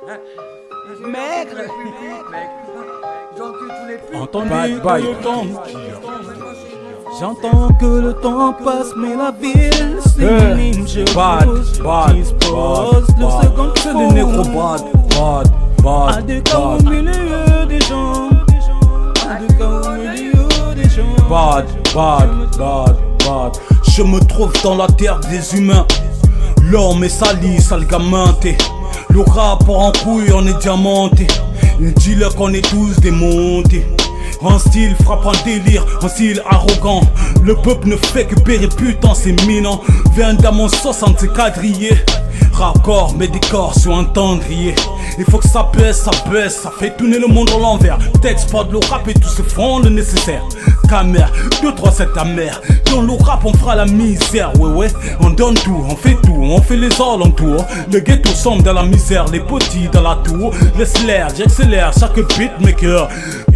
Maigre. Entendez que le temps, j'entends que le temps passe, mais la ville s'élimine. Je dispose le second c'est les négros à des cas au milieu des gens. À des cas au milieu des gens. Bad. Je me trouve dans la terre des humains. L'homme est sali, salgamenté. Le rapport en couille, on est diamanté. Dis-leur qu'on est tous démontés. Un style frappant délire, un style arrogant. Le peuple ne fait que périr, putain c'est minant. Viens d'Amon 60, c'est quadrillé. Raccord, mes décors sur un tendrier. Il faut que ça baisse, ça fait tourner le monde à l'envers. Texte, pas de le rap et tous se font le nécessaire. Camère, 2, 3, 7 amère. Dans le rap on fera la misère, ouais, on donne tout, on fait tout, on fait les alentours. Le ghetto sombre dans la misère, les petits dans la tour. Laisse l'air, j'accélère chaque beatmaker.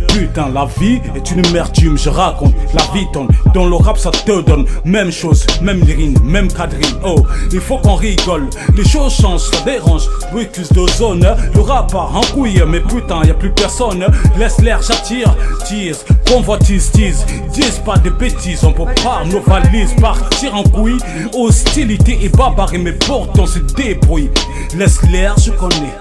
Putain, la vie est une mertume, je raconte la vie tonne. Dans le rap ça te donne même chose, même ligne, même quadrille. Oh, il faut qu'on rigole, les choses changent, ça dérange. Brutus de zone, le rap part en couille, mais putain y'a plus personne. Laisse l'air, j'attire, tease, convoitise, tease. Dis pas de bêtises, on peut pas nos valises partir en couille. Hostilité et barbarie, mais pourtant c'est débrouille. Laisse l'air, je connais.